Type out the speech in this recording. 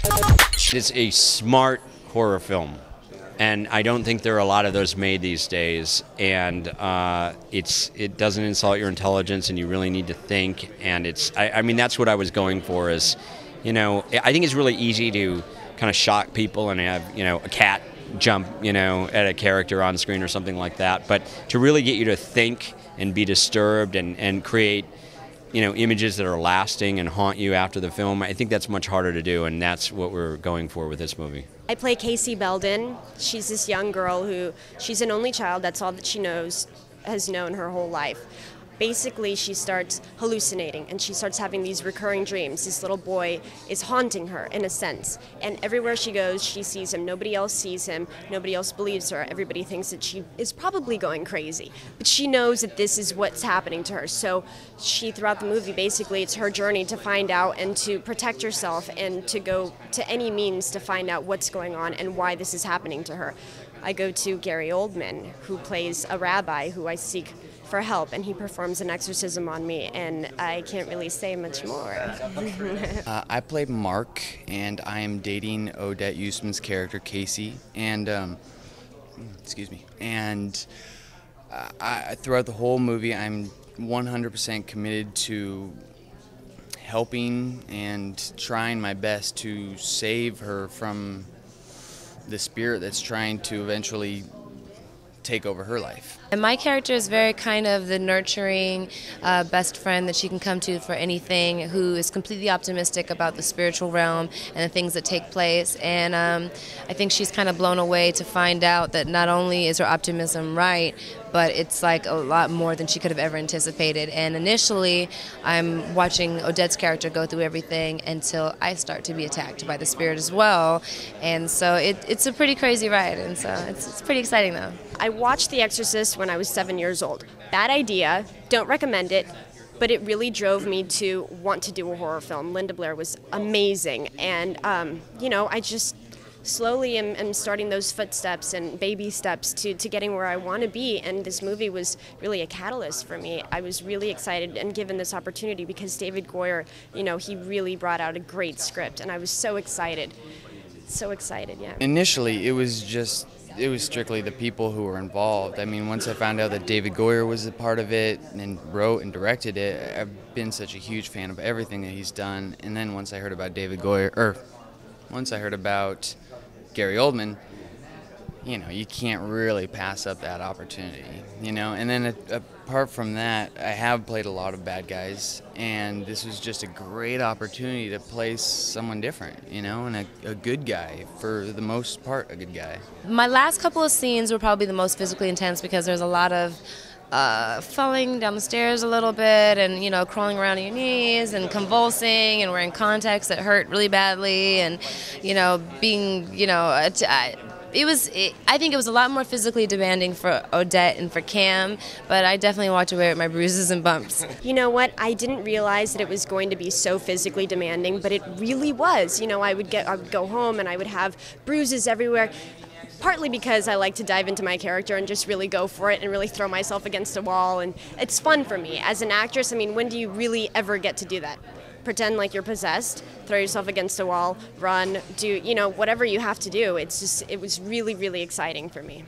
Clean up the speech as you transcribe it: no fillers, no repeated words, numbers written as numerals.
It's a smart horror film, and I don't think there are a lot of those made these days. And it doesn't insult your intelligence, and you really need to think. And I mean that's what I was going for. Is I think it's really easy to kind of shock people and have a cat jump at a character on screen or something like that. But to really get you to think and be disturbed and create images that are lasting and haunt you after the film, I think that's much harder to do, and that's what we're going for with this movie. I play Casey Belden. She's this young girl she's an only child. That's all that she has known her whole life. Basically, she starts hallucinating and she starts having these recurring dreams. This little boy is haunting her in a sense. And everywhere she goes, she sees him. Nobody else sees him. Nobody else believes her. Everybody thinks that she is probably going crazy. But she knows that this is what's happening to her. So throughout the movie, basically, it's her journey to find out and to protect herself and to go to any means to find out what's going on and why this is happening to her. I go to Gary Oldman, who plays a rabbi who I seek for help, and he performs an exorcism on me, and I can't really say much more. I play Mark, and I am dating Odette Eustman's character Casey, and excuse me. And throughout the whole movie, I'm 100% committed to helping and trying my best to save her from the spirit that's trying to eventually take over her life. And my character is very kind of the nurturing best friend that she can come to for anything, who is completely optimistic about the spiritual realm and the things that take place. And I think she's kind of blown away to find out that not only is her optimism right, but it's like a lot more than she could have ever anticipated. And initially, I'm watching Odette's character go through everything until I start to be attacked by the spirit as well. And so it's a pretty crazy ride, and so it's pretty exciting though. I watched The Exorcist when I was 7 years old. Bad idea, don't recommend it, but it really drove me to want to do a horror film. Linda Blair was amazing, and I just slowly am starting those footsteps and baby steps to getting where I want to be, and this movie was really a catalyst for me. I was really excited and given this opportunity because David Goyer, he really brought out a great script, and I was so excited. So excited, yeah. Initially, it was strictly the people who were involved. I mean, once I found out that David Goyer was a part of it and wrote and directed it, I've been such a huge fan of everything that he's done. And then once I heard about once I heard about Gary Oldman, you can't really pass up that opportunity, And then apart from that, I have played a lot of bad guys, and this was just a great opportunity to play someone different, and a good guy, for the most part, a good guy. My last couple of scenes were probably the most physically intense because there's a lot of falling down the stairs a little bit and, crawling around on your knees and convulsing and wearing contacts that hurt really badly and, being, I think it was a lot more physically demanding for Odette and for Cam, but I definitely walked away with my bruises and bumps. You know what? I didn't realize that it was going to be so physically demanding, but it really was. I would go home and I would have bruises everywhere. Partly because I like to dive into my character and just really go for it and really throw myself against a wall, and it's fun for me. As an actress, I mean, when do you really ever get to do that? Pretend like you're possessed, throw yourself against a wall, run, do, whatever you have to do. It was really, really exciting for me.